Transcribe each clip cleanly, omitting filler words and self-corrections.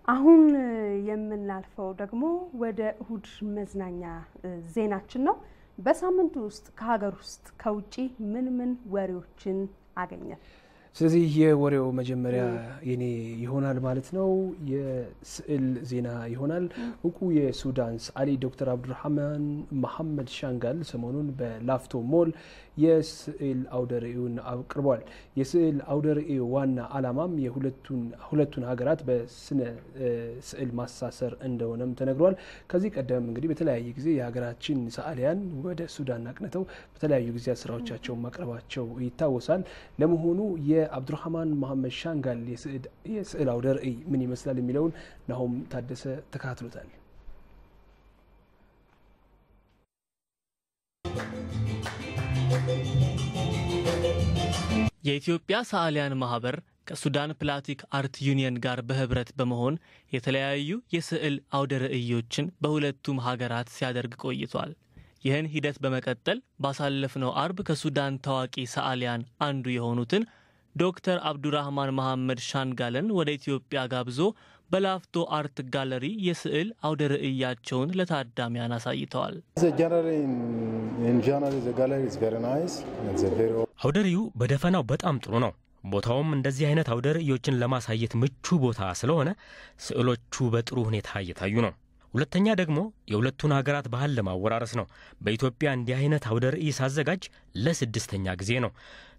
አሁን የምናልፈው ደግሞ ወደ እሁድ መዝናኛ ዜናችን ነው። በሳምንቱ ውስጥ ከሀገር ውስጥ ከውጪ ምን ወሬዎችን አገኘን? ስለዚህ የወሬው መጀመሪያ የኔ ይሆናል ማለት ነው። የስዕል ዜና ይሆናል። እቁ የሱዳን ሰዓሊ ዶክተር አብዱራህማን መሐመድ ሻንጋል ሰሞኑን በላፍቶ ሞል የስዕል አውደ ርዕዩን አቅርቧል። የስዕል አውደ ርዕዩ ዋና ዓላማም የሁለቱን ሀገራት በስነ ስዕል ማሳሰር እንደሆነም ተነግሯል። ከዚህ ቀደም እንግዲህ በተለያየ ጊዜ የሀገራችን ሰዓሊያን ወደ ሱዳን አቅንተው በተለያዩ ጊዜ ስራዎቻቸውን ማቅረባቸው ይታወሳል። ለመሆኑ የአብዱራህማን መሐመድ ሻንጋል የስዕል አውደ ርዕይ ምን ይመስላል የሚለውን ናሆም ታደሰ ተከታትሎታል። የኢትዮጵያ ሰዓሊያን ማህበር ከሱዳን ፕላስቲክ አርት ዩኒየን ጋር በህብረት በመሆን የተለያዩ የስዕል አውደ ርዕዮችን በሁለቱም ሀገራት ሲያደርግ ቆይቷል። ይህን ሂደት በመቀጠል ባሳለፍነው አርብ ከሱዳን ታዋቂ ሰዓሊያን አንዱ የሆኑትን ዶክተር አብዱራህማን መሐመድ ሻንጋልን ወደ ኢትዮጵያ ጋብዞ በላፍቶ አርት ጋለሪ የስዕል አውደ ርዕያቸውን ለታዳሚያን አሳይተዋል። አውደ ርዕዩ በደፈናው በጣም ጥሩ ነው። ቦታውም እንደዚህ አይነት አውደ ርዕዮችን ለማሳየት ምቹ ቦታ ስለሆነ ስዕሎቹ በጥሩ ሁኔታ እየታዩ ነው። ሁለተኛ ደግሞ የሁለቱን ሀገራት ባህል ለማወራረስ ነው። በኢትዮጵያ እንዲህ አይነት አውደ ርዕይ ሳዘጋጅ ለስድስተኛ ጊዜ ነው።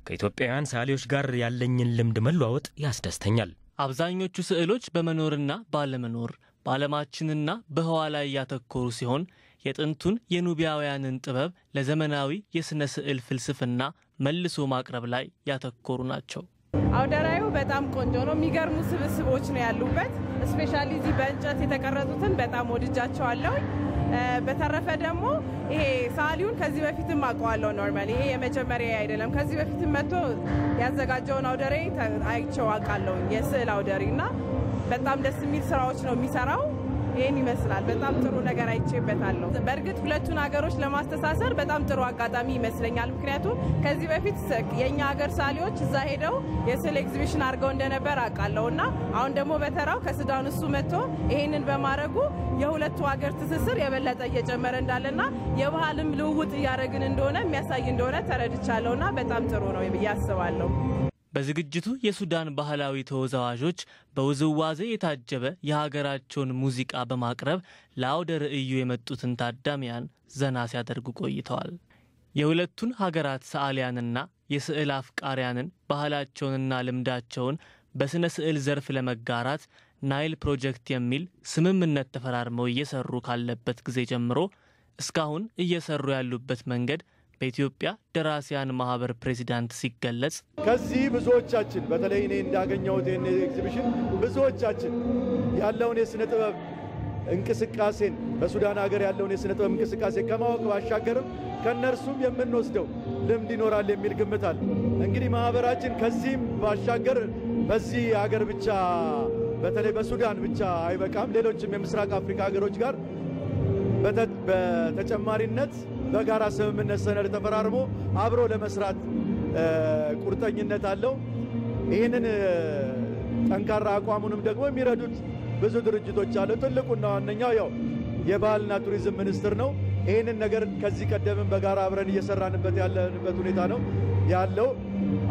ከኢትዮጵያውያን ሰዓሊዎች ጋር ያለኝን ልምድ መለዋወጥ ያስደስተኛል። አብዛኞቹ ስዕሎች በመኖርና ባለመኖር በዓለማችንና በህዋ ላይ ያተኮሩ ሲሆን የጥንቱን የኑቢያውያንን ጥበብ ለዘመናዊ የስነ ስዕል ፍልስፍና መልሶ ማቅረብ ላይ ያተኮሩ ናቸው። አውደ ርዕዩ በጣም ቆንጆ ነው። የሚገርሙ ስብስቦች ነው ያሉበት። ስፔሻሊ እዚህ በእንጨት የተቀረጹትን በጣም ወድጃቸዋለሁ። በተረፈ ደግሞ ይሄ ሰዓሊውን ከዚህ በፊትም አውቀዋለሁ። ኖርማሊ ይሄ የመጀመሪያ አይደለም። ከዚህ በፊትም መጥቶ ያዘጋጀውን አውደ ርዕይ አይቼው አውቃለሁ። የስዕል አውደ ርዕይና በጣም ደስ የሚል ስራዎች ነው የሚሰራው። ይሄን ይመስላል። በጣም ጥሩ ነገር አይቼበታለሁ። በእርግጥ ሁለቱን ሀገሮች ለማስተሳሰር በጣም ጥሩ አጋጣሚ ይመስለኛል። ምክንያቱም ከዚህ በፊት የኛ ሀገር ሰዓሊዎች እዛ ሄደው የስዕል ኤግዚቢሽን አድርገው እንደነበር አውቃለሁና አሁን ደግሞ በተራው ከሱዳን እሱ መጥቶ ይሄንን በማድረጉ የሁለቱ ሀገር ትስስር የበለጠ እየጨመረ እንዳለና የባህልም ልውውጥ እያደረግን እንደሆነ የሚያሳይ እንደሆነ ተረድቻለሁና በጣም ጥሩ ነው ብዬ አስባለሁ። በዝግጅቱ የሱዳን ባህላዊ ተወዛዋዦች በውዝዋዜ የታጀበ የሀገራቸውን ሙዚቃ በማቅረብ ለአውደ ርዕዩ የመጡትን ታዳሚያን ዘና ሲያደርጉ ቆይተዋል። የሁለቱን ሀገራት ሰዓሊያንና የስዕል አፍቃሪያንን ባህላቸውንና ልምዳቸውን በስነ ስዕል ዘርፍ ለመጋራት ናይል ፕሮጀክት የሚል ስምምነት ተፈራርመው እየሰሩ ካለበት ጊዜ ጀምሮ እስካሁን እየሰሩ ያሉበት መንገድ በኢትዮጵያ ደራሲያን ማህበር ፕሬዚዳንት ሲገለጽ ከዚህ ብዙዎቻችን በተለይ እኔ እንዳገኘሁት ኤግዚቢሽን ብዙዎቻችን ያለውን የስነ ጥበብ እንቅስቃሴን በሱዳን ሀገር ያለውን የስነ ጥበብ እንቅስቃሴ ከማወቅ ባሻገርም ከነርሱም የምንወስደው ልምድ ይኖራል የሚል ግምት አለ። እንግዲህ ማህበራችን ከዚህም ባሻገር በዚህ ሀገር ብቻ በተለይ በሱዳን ብቻ አይበቃም። ሌሎችም የምስራቅ አፍሪካ ሀገሮች ጋር በተጨማሪነት በጋራ ስምምነት ሰነድ ተፈራርሞ አብሮ ለመስራት ቁርጠኝነት አለው። ይህንን ጠንካራ አቋሙንም ደግሞ የሚረዱት ብዙ ድርጅቶች አሉ። ትልቁና ዋነኛው ያው የባህልና ቱሪዝም ሚኒስቴር ነው። ይህንን ነገር ከዚህ ቀደምም በጋራ አብረን እየሰራንበት ያለንበት ሁኔታ ነው ያለው።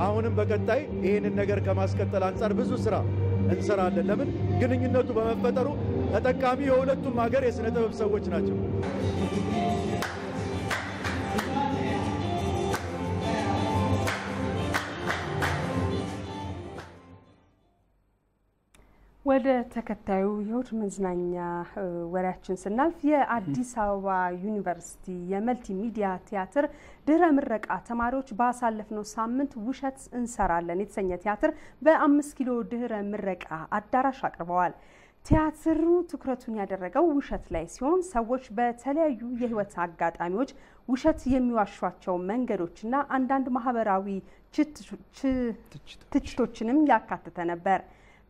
አሁንም በቀጣይ ይህንን ነገር ከማስቀጠል አንጻር ብዙ ስራ እንሰራለን። ለምን ግንኙነቱ በመፈጠሩ ተጠቃሚ የሁለቱም ሀገር የስነ ጥበብ ሰዎች ናቸው። ወደ ተከታዩ የእሁድ መዝናኛ ወሬያችን ስናልፍ የአዲስ አበባ ዩኒቨርሲቲ የመልቲ ሚዲያ ቲያትር ድህረ ምረቃ ተማሪዎች ባሳለፍነው ሳምንት ውሸት እንሰራለን የተሰኘ ቲያትር በ5 ኪሎ ድህረ ምረቃ አዳራሽ አቅርበዋል። ቲያትሩ ትኩረቱን ያደረገው ውሸት ላይ ሲሆን ሰዎች በተለያዩ የህይወት አጋጣሚዎች ውሸት የሚዋሿቸው መንገዶችና አንዳንድ ማህበራዊ ትችቶችንም ያካተተ ነበር።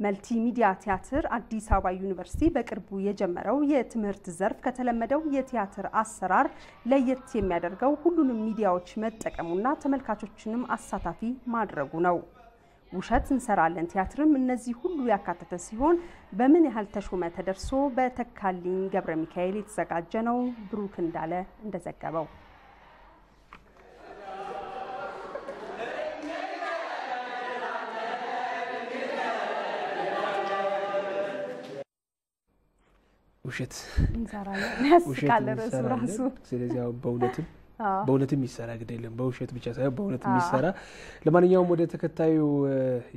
መልቲ ሚዲያ ቲያትር አዲስ አበባ ዩኒቨርሲቲ በቅርቡ የጀመረው የትምህርት ዘርፍ ከተለመደው የቲያትር አሰራር ለየት የሚያደርገው ሁሉንም ሚዲያዎች መጠቀሙና ተመልካቾችንም አሳታፊ ማድረጉ ነው። ውሸት እንሰራለን ቲያትርም እነዚህ ሁሉ ያካተተ ሲሆን በምን ያህል ተሾመ ተደርሶ በተካልኝ ገብረ ሚካኤል የተዘጋጀ ነው። ብሩክ እንዳለ እንደዘገበው ውሸት እንሰራለን ያስቃል ራሱ ስለዚህ በእውነትም ይሰራ ግዴለም በውሸት ብቻ ሳይሆን በእውነትም ይሰራ። ለማንኛውም ወደ ተከታዩ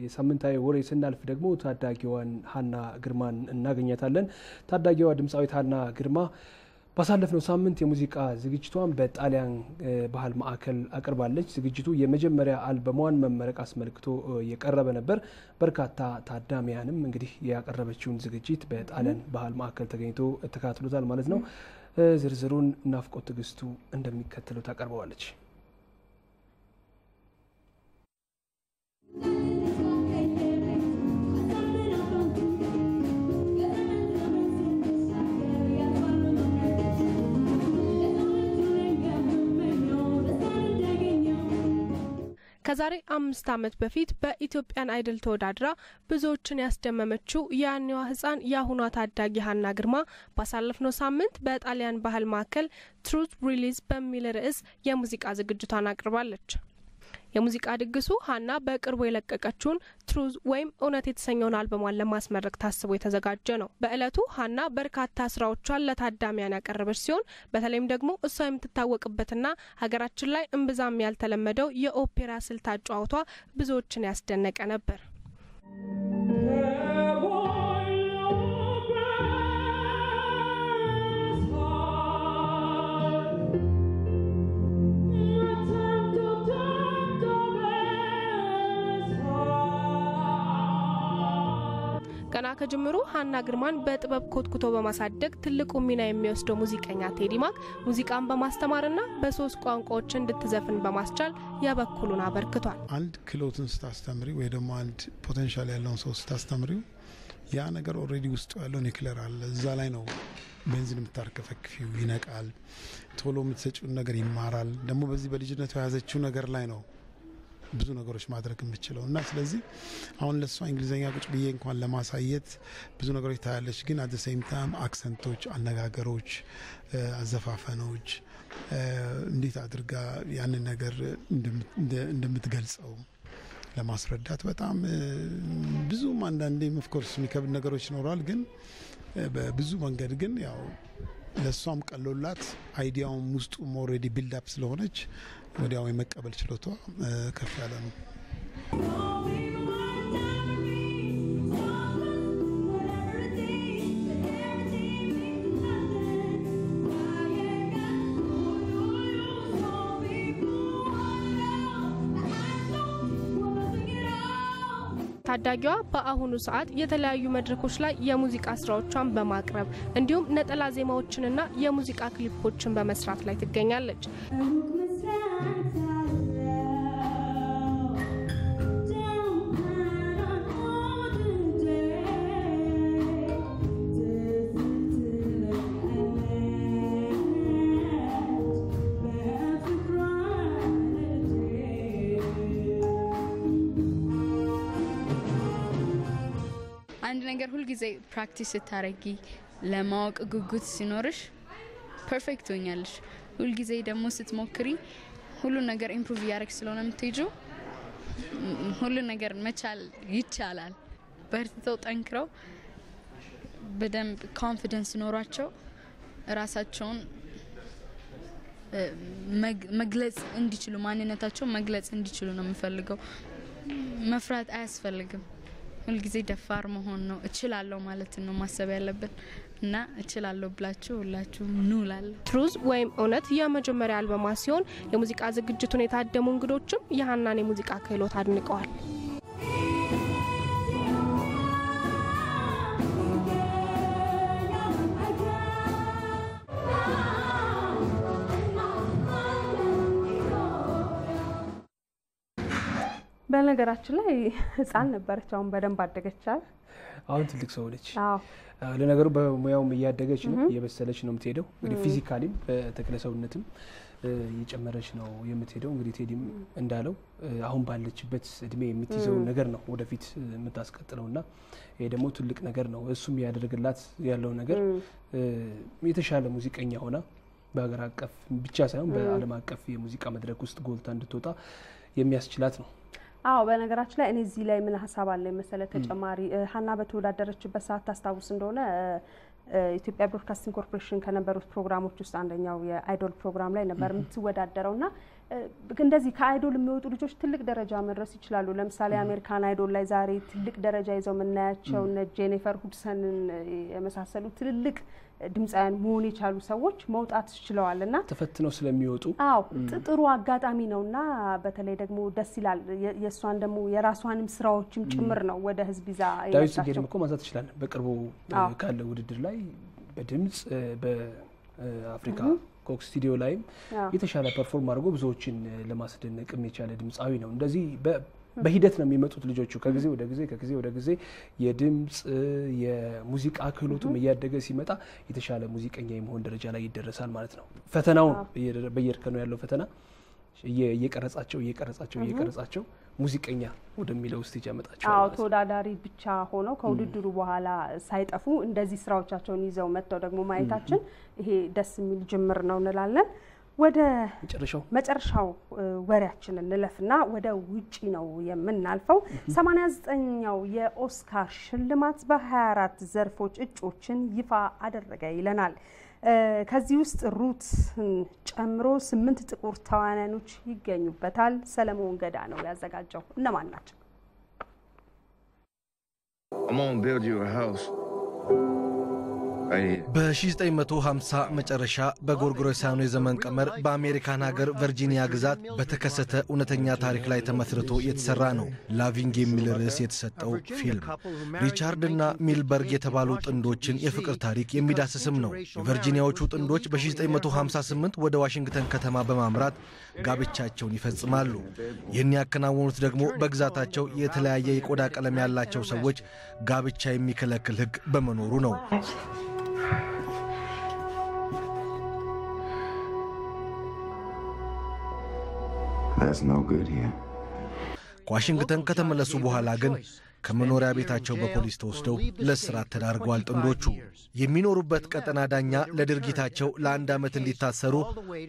የሳምንታዊ ወሬ ስናልፍ ደግሞ ታዳጊዋን ሀና ግርማን እናገኛታለን። ታዳጊዋ ድምፃዊት ሀና ግርማ ባሳለፍነው ሳምንት የሙዚቃ ዝግጅቷን በጣሊያን ባህል ማዕከል አቅርባለች። ዝግጅቱ የመጀመሪያ አልበሟን መመረቅ አስመልክቶ የቀረበ ነበር። በርካታ ታዳሚያንም እንግዲህ ያቀረበችውን ዝግጅት በጣሊያን ባህል ማዕከል ተገኝቶ ተካትሎታል ማለት ነው። ዝርዝሩን ናፍቆት ትግስቱ እንደሚከተለው ታቀርበዋለች። ከዛሬ 5 ዓመት በፊት በኢትዮጵያን አይድል ተወዳድራ ብዙዎችን ያስደመመችው ያኔዋ ህፃን ያሁኗ ታዳጊ ሀና ግርማ ባሳለፍነው ሳምንት በጣሊያን ባህል ማዕከል ትሩዝ ሪሊዝ በሚል ርዕስ የሙዚቃ ዝግጅቷን አቅርባለች። የሙዚቃ ድግሱ ሀና በቅርቡ የለቀቀችውን ትሩዝ ወይም እውነት የተሰኘውን አልበሟን ለማስመረቅ ታስቦ የተዘጋጀ ነው። በእለቱ ሀና በርካታ ስራዎቿን ለታዳሚያን ያቀረበች ሲሆን በተለይም ደግሞ እሷ የምትታወቅበትና ሀገራችን ላይ እምብዛም ያልተለመደው የኦፔራ ስልት አጫዋቷ ብዙዎችን ያስደነቀ ነበር። ገና ከጅምሩ ሀና ግርማን በጥበብ ኮትኩቶ በማሳደግ ትልቁ ሚና የሚወስደው ሙዚቀኛ ቴዲ ማክ ሙዚቃን በማስተማርና በሶስት ቋንቋዎች እንድትዘፍን በማስቻል የበኩሉን አበርክቷል። አንድ ክሎትን ስታስተምሪ ወይ ደግሞ አንድ ፖቴንሻል ያለውን ሰው ስታስተምሪው ያ ነገር ኦሬዲ ውስጥ ያለው ኒክለር አለ። እዛ ላይ ነው ቤንዚን የምታርከፈክፊው፣ ይነቃል። ቶሎ የምትሰጪውን ነገር ይማራል። ደግሞ በዚህ በልጅነቱ የያዘችው ነገር ላይ ነው ብዙ ነገሮች ማድረግ የምችለው እና ስለዚህ አሁን ለሷ እንግሊዘኛ ቁጭ ብዬ እንኳን ለማሳየት ብዙ ነገሮች ታያለች። ግን አት ዘ ሴም ታይም አክሰንቶች፣ አነጋገሮች፣ አዘፋፈኖች እንዴት አድርጋ ያንን ነገር እንደምትገልጸው ለማስረዳት በጣም ብዙም አንዳንዴ ኦፍ ኮርስ የሚከብድ ነገሮች ይኖራል። ግን በብዙ መንገድ ግን ያው ለሷም ቀሎላት አይዲያውም ውስጡ ኦልሬዲ ቢልድ አፕ ስለሆነች ወዲያው የመቀበል ችሎቷ ከፍ ያለ ነው። ታዳጊዋ በአሁኑ ሰዓት የተለያዩ መድረኮች ላይ የሙዚቃ ስራዎቿን በማቅረብ እንዲሁም ነጠላ ዜማዎችንና የሙዚቃ ክሊፖችን በመስራት ላይ ትገኛለች። አንድ ነገር ሁሉ ጊዜ ፕራክቲስ ስታረጊ ለማወቅ ጉጉት ሲኖርሽ ፐርፌክት ሆኛለሽ። ሁሉ ጊዜ ደግሞ ስትሞክሪ ሁሉ ነገር ኢምፕሩቭ ያረክ ስለሆነ የምትሄጂው ሁሉ ነገር መቻል ይቻላል። በርትተው ጠንክረው በደንብ ኮንፊደንስ ኖሯቸው ራሳቸውን መግለጽ እንዲችሉ ማንነታቸው መግለጽ እንዲችሉ ነው የምፈልገው። መፍራት አያስፈልግም። ሁሉ ጊዜ ደፋር መሆን ነው። እችላለሁ ማለት ነው ማሰብ ያለብን እና እችላለሁ ብላችሁ ሁላችሁ ኑላል። ትሩዝ ወይም እውነት የመጀመሪያ አልበሟ ሲሆን የሙዚቃ ዝግጅቱን የታደሙ እንግዶችም የሀናን የሙዚቃ ክህሎት አድንቀዋል። በነገራችን ላይ ህፃን ነበረች፣ አሁን በደንብ አደገቻል። አሁን ትልቅ ሰው ነች። ለነገሩ በሙያውም እያደገች ነው፣ እየበሰለች ነው የምትሄደው። እንግዲህ ፊዚካሊም በተክለ ሰውነትም እየጨመረች ነው የምትሄደው። እንግዲህ ቴዲም እንዳለው አሁን ባለችበት እድሜ የምትይዘው ነገር ነው ወደፊት የምታስቀጥለውና ይሄ ደግሞ ትልቅ ነገር ነው። እሱም ያደርግላት ያለው ነገር የተሻለ ሙዚቀኛ ሆና በአገር አቀፍ ብቻ ሳይሆን በዓለም አቀፍ የሙዚቃ መድረክ ውስጥ ጎልታ እንድትወጣ የሚያስችላት ነው። አዎ በነገራችን ላይ እኔ እዚህ ላይ ምን ሐሳብ አለ መሰለ ተጨማሪ ሀና በተወዳደረችበት ሰዓት ታስታውስ እንደሆነ ኢትዮጵያ ብሮድካስቲንግ ኮርፖሬሽን ከነበሩት ፕሮግራሞች ውስጥ አንደኛው የአይዶል ፕሮግራም ላይ ነበር የምትወዳደረውና እንደዚህ ከአይዶል የሚወጡ ልጆች ትልቅ ደረጃ መድረስ ይችላሉ። ለምሳሌ አሜሪካን አይዶል ላይ ዛሬ ትልቅ ደረጃ ይዘው የምናያቸው እነ ጄኒፈር ሁድሰንን የመሳሰሉ ትልልቅ ድምጻያን መሆን የቻሉ ሰዎች መውጣት ይችላልና ተፈትነው ስለሚወጡ አዎ ጥሩ አጋጣሚ ነውና በተለይ ደግሞ ደስ ይላል። የሷን ደግሞ የራሷንም ስራዎችም ጭምር ነው ወደ ህዝብ ይዛ ዳዊት ጽጌረዳ እኮ ማንሳት ይችላል። በቅርቡ ካለ ውድድር ላይ በድምጽ በአፍሪካ ኮክ ስቱዲዮ ላይ የተሻለ ፐርፎርም አድርጎ ብዙዎችን ለማስደነቅ የቻለ ድምጻዊ ነው። እንደዚህ በሂደት ነው የሚመጡት ልጆቹ ከጊዜ ወደ ጊዜ የድምጽ የሙዚቃ ክህሎቱም እያደገ ሲመጣ የተሻለ ሙዚቀኛ የመሆን ደረጃ ላይ ይደረሳል ማለት ነው። ፈተናው በየርከኑ ያለው ፈተና እየቀረጻቸው ሙዚቀኛ ወደሚለው ስቴጅ ያመጣቸው። አዎ ተወዳዳሪ ብቻ ሆነው ከውድድሩ በኋላ ሳይጠፉ እንደዚህ ስራዎቻቸውን ይዘው መጥተው ደግሞ ማየታችን ይሄ ደስ የሚል ጅምር ነው እንላለን። ወደ መጨረሻው ወሬያችን እንለፍና ወደ ውጪ ነው የምናልፈው። 89ኛው የኦስካር ሽልማት በ24 ዘርፎች እጩዎችን ይፋ አደረገ ይለናል። ከዚህ ውስጥ ሩት ጨምሮ 8 ጥቁር ተዋናዮች ይገኙበታል። ሰለሞን ገዳ ነው ያዘጋጀው። እነማን ናቸው? በ1950 መጨረሻ በጎርጎሮሳውያኑ የዘመን ቀመር በአሜሪካን ሀገር ቨርጂኒያ ግዛት በተከሰተ እውነተኛ ታሪክ ላይ ተመስርቶ የተሰራ ነው ላቪንግ የሚል ርዕስ የተሰጠው ፊልም። ሪቻርድ እና ሚልበርግ የተባሉ ጥንዶችን የፍቅር ታሪክ የሚዳስስም ነው። የቨርጂኒያዎቹ ጥንዶች በ1958 ወደ ዋሽንግተን ከተማ በማምራት ጋብቻቸውን ይፈጽማሉ። ይህን ያከናወኑት ደግሞ በግዛታቸው የተለያየ የቆዳ ቀለም ያላቸው ሰዎች ጋብቻ የሚከለክል ሕግ በመኖሩ ነው። ከዋሽንግተን ከተመለሱ በኋላ ግን ከመኖሪያ ቤታቸው በፖሊስ ተወስደው ለእስራት ተዳርገዋል። ጥንዶቹ የሚኖሩበት ቀጠና ዳኛ ለድርጊታቸው ለ1 ዓመት እንዲታሰሩ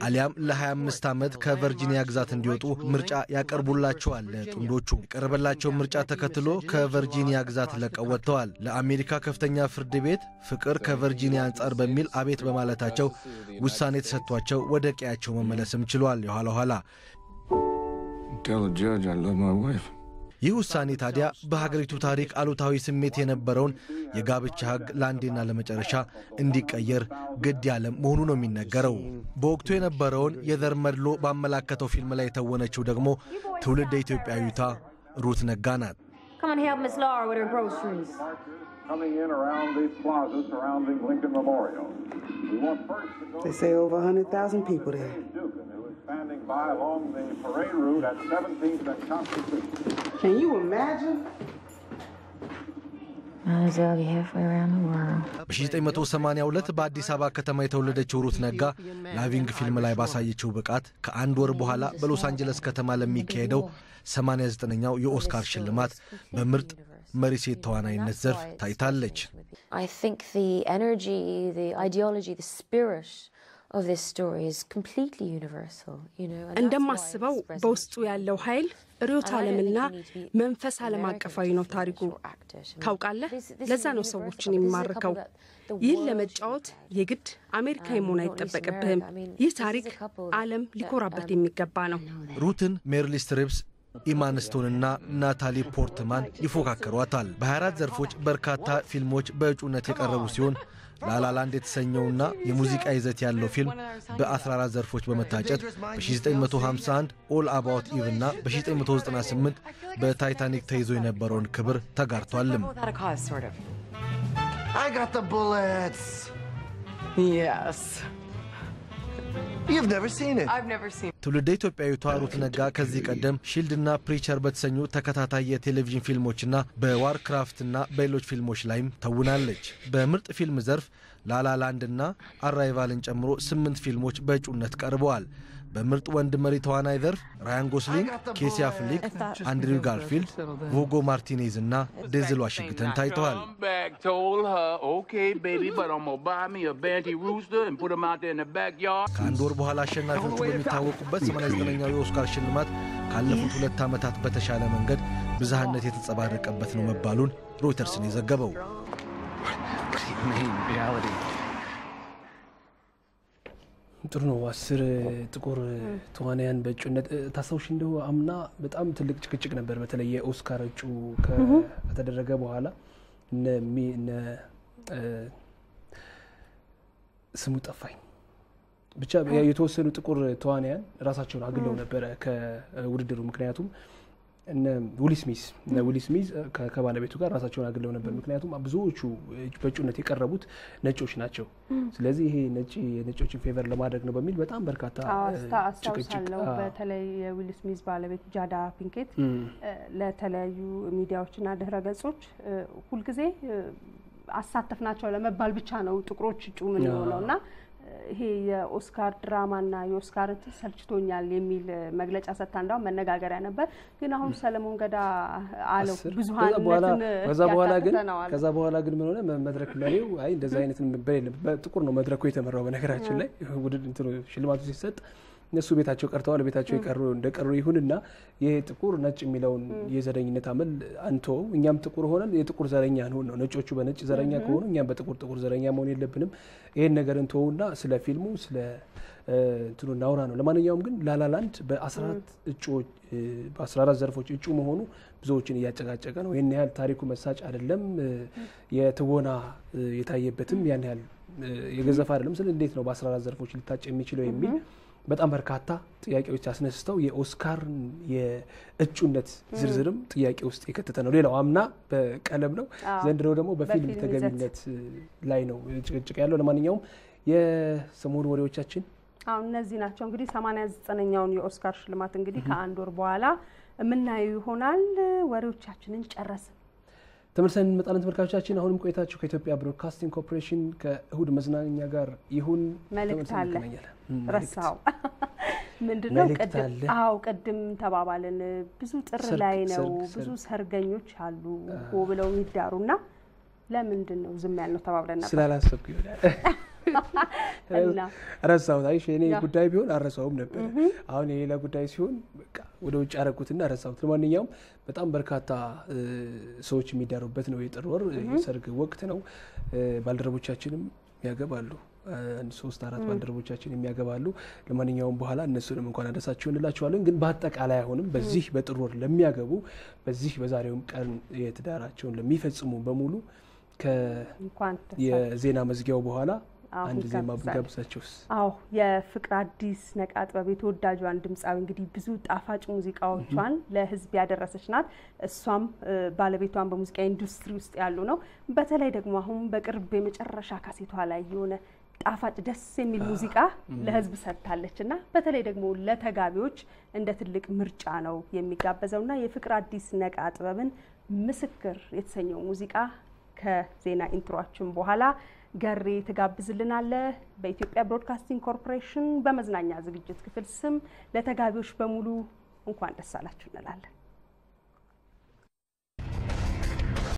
አሊያም ለ25 ዓመት ከቨርጂኒያ ግዛት እንዲወጡ ምርጫ ያቀርቡላቸዋል። ጥንዶቹ የቀረበላቸው ምርጫ ተከትሎ ከቨርጂኒያ ግዛት ለቀው ወጥተዋል። ለአሜሪካ ከፍተኛ ፍርድ ቤት ፍቅር ከቨርጂኒያ አንጻር በሚል አቤት በማለታቸው ውሳኔ ተሰጥቷቸው ወደ ቀያቸው መመለስም ችሏል። የኋላ ይህ ውሳኔ ታዲያ በሀገሪቱ ታሪክ አሉታዊ ስሜት የነበረውን የጋብቻ ሕግ ለአንዴና ለመጨረሻ እንዲቀየር ግድ ያለ መሆኑ ነው የሚነገረው። በወቅቱ የነበረውን የዘር መድሎ ባመላከተው ፊልም ላይ የተወነችው ደግሞ ትውልደ ኢትዮጵያዊቷ ሩት ነጋ ናት። They say over 100,000 people there. Standing by along the parade route at 17th and Constitution. Can you imagine? በ1982 በአዲስ አበባ ከተማ የተወለደችው ሩት ነጋ ላቪንግ ፊልም ላይ ባሳየችው ብቃት ከአንድ ወር በኋላ በሎስ አንጀለስ ከተማ ለሚካሄደው 89ኛው የኦስካር ሽልማት በምርጥ መሪ ሴት ተዋናይነት ዘርፍ ታይታለች። I think the energy, the ideology, the spirit of this story is completely universal, you know. እንደማስበው በውስጡ ያለው ኃይል ርዕዮተ ዓለምና መንፈስ ዓለም አቀፋዊ ነው ታሪኩ። ታውቃለህ፣ ለዛ ነው ሰዎችን የሚማርከው። ይህን ለመጫወት የግድ አሜሪካዊ መሆን አይጠበቅብህም። ይህ ታሪክ ዓለም ሊኮራበት የሚገባ ነው። ሩትን ሜሪል ስትሪፕስ፣ ኢማን ስቶንና ናታሊ ፖርትማን ይፎካከሯታል። በ24 ዘርፎች በርካታ ፊልሞች በእጩነት የቀረቡ ሲሆን ላላላንድ የተሰኘውና የሙዚቃ ይዘት ያለው ፊልም በ14 ዘርፎች በመታጨት በ1951 ኦል አባውት ኢቭ እና በ1998 በታይታኒክ ተይዞ የነበረውን ክብር ተጋርቷልም። I got the bullets. Yes. You've never seen it. I've never seen it. ትውልደ ኢትዮጵያዊቷ ሩት ነጋ ከዚህ ቀደም ሺልድና ፕሪቸር በተሰኙ ተከታታይ የቴሌቪዥን ፊልሞችና በዋርክራፍትና በሌሎች ፊልሞች ላይም ተውናለች። በምርጥ ፊልም ዘርፍ ላላላንድና አራይቫልን ጨምሮ 8 ፊልሞች በእጩነት ቀርበዋል። በምርጥ ወንድ መሪ ተዋናይ ዘርፍ ራያን ጎስሊንግ፣ ኬሲ አፍሊክ፣ አንድሪው ጋርፊልድ፣ ቮጎ ማርቲኔዝ እና ዴንዘል ዋሽንግተን ታይተዋል። ከአንድ ወር በኋላ አሸናፊዎቹ በሚታወቁበት 89ኛው የኦስካር ሽልማት ካለፉት 2 ዓመታት በተሻለ መንገድ ብዝሃነት የተጸባረቀበት ነው መባሉን ሮይተርስ ነው የዘገበው። ጥሩ ነው። 10 ጥቁር ተዋናያን በእጩነት ታስታውሽ እንደው አምና በጣም ትልቅ ጭቅጭቅ ነበር። በተለይ የኦስካር እጩ ከተደረገ በኋላ እነ ስሙ ጠፋኝ ብቻ የተወሰኑ ጥቁር ተዋናያን ራሳቸውን አግለው ነበር ከውድድሩ። ምክንያቱም እነ ዊል ስሚዝ ከባለቤቱ ጋር ራሳቸውን አግለው ነበር። ምክንያቱም ብዙዎቹ በእጩነት የቀረቡት ነጮች ናቸው። ስለዚህ ይሄ የነጮችን ፌቨር ለማድረግ ነው በሚል በጣም በርካታ ጭቅጭቅ በተለይ የዊል ስሚዝ ባለቤት ጃዳ ፒንኬት ለተለያዩ ሚዲያዎችና ድህረ ገጾች ሁልጊዜ አሳተፍናቸው ለመባል ብቻ ነው ጥቁሮች እጩ ምን ነውና ይሄ የኦስካር ድራማና የኦስካር ሰልችቶኛል የሚል መግለጫ ሰጥታ እንዳው መነጋገሪያ ነበር። ግን አሁን ሰለሞን ገዳ አለው ብዙሃንነትን ከዛ በኋላ ግን ምን ሆነ መድረክ መሪው አይ እንደዛ አይነት ጥቁር ነው መድረኩ የተመራው። በነገራችን ላይ ውድድሩ ሽልማቱ ሲሰጥ እነሱ ቤታቸው ቀርተዋል። ቤታቸው እንደቀሩ ይሁንና ይሄ ጥቁር ነጭ የሚለውን የዘረኝነት አመል አንቶ እኛም ጥቁር ሆነን የጥቁር ዘረኛ ነው። ነጮቹ በነጭ ዘረኛ ከሆኑ እኛም በጥቁር ዘረኛ መሆን የለብንም። ይሄን ነገር እንተውና ስለ ፊልሙ ስለ እንትኑ ናውራ ነው። ለማንኛውም ግን ላላላንድ በ14 ዘርፎች እጩ መሆኑ ብዙዎችን እያጨቃጨቀ ነው። ይሄን ያህል ታሪኩ መሳጭ አይደለም። የትወና የታየበትም ያን ያህል የገዘፈ አይደለም። ስለዚህ እንዴት ነው በ14 ዘርፎች ሊታጭ የሚችለው የሚል በጣም በርካታ ጥያቄዎች አስነስተው የኦስካር የእጩነት ዝርዝርም ጥያቄ ውስጥ የከተተ ነው። ሌላው አምና በቀለም ነው፣ ዘንድሮ ደግሞ በፊልም ተገቢነት ላይ ነው ጭቅጭቅ ያለው። ለማንኛውም የሰሞኑ ወሬዎቻችን አሁን እነዚህ ናቸው። እንግዲህ 89ኛውን የኦስካር ሽልማት እንግዲህ ከአንድ ወር በኋላ የምናየው ይሆናል። ወሬዎቻችንን ጨረስን። ተመልሰን እንመጣለን ተመልካቾቻችን። አሁንም ቆይታችሁ ከኢትዮጵያ ብሮድካስቲንግ ኮርፖሬሽን ከእሁድ መዝናኛ ጋር ይሁን። መልእክት አለ ረሳው ምንድነው? ቅድም ተባባልን። ብዙ ጥር ላይ ነው፣ ብዙ ሰርገኞች አሉ ብለው ይዳሩና ለምንድነው ዝም ያልነው ተባብለን ነበር። ስላላሰብኩ ይሆናል እና ረሳሁት። አይሽ እኔ ጉዳይ ቢሆን አረሳውም ነበር። አሁን የሌላ ጉዳይ ሲሆን በቃ ወደ ውጭ አረኩትና ረሳሁት። ለማንኛውም በጣም በርካታ ሰዎች የሚዳሩበት ነው የጥር ወር፣ የሰርግ ወቅት ነው። ባልደረቦቻችንም ያገባሉ። 3-4 ባልደረቦቻችን የሚያገባሉ። ለማንኛውም በኋላ እነሱንም እንኳን አደረሳችሁ እንላችኋለን። ግን በአጠቃላይ አሁንም በዚህ በጥር ወር ለሚያገቡ በዚህ በዛሬውም ቀን የትዳራቸውን ለሚፈጽሙ በሙሉ የዜና መዝጊያው በኋላ አንድ ዜማ ብንጋብዛቸውስ? የፍቅር አዲስ ነቃ ጥበብ የተወዳጇን ድምጻዊ እንግዲህ ብዙ ጣፋጭ ሙዚቃዎቿን ለህዝብ ያደረሰች ናት። እሷም ባለቤቷን በሙዚቃ ኢንዱስትሪ ውስጥ ያሉ ነው። በተለይ ደግሞ አሁን በቅርብ የመጨረሻ ካሴቷ ላይ የሆነ ጣፋጭ ደስ የሚል ሙዚቃ ለህዝብ ሰጥታለችና በተለይ ደግሞ ለተጋቢዎች እንደ ትልቅ ምርጫ ነው የሚጋበዘውና የፍቅር አዲስ ነቃ ጥበብን ምስክር የተሰኘው ሙዚቃ ከዜና ኢንትሮአችን በኋላ ገሬ ተጋብዝልናለ። በኢትዮጵያ ብሮድካስቲንግ ኮርፖሬሽን በመዝናኛ ዝግጅት ክፍል ስም ለተጋቢዎች በሙሉ እንኳን ደስ አላችሁ እንላለን።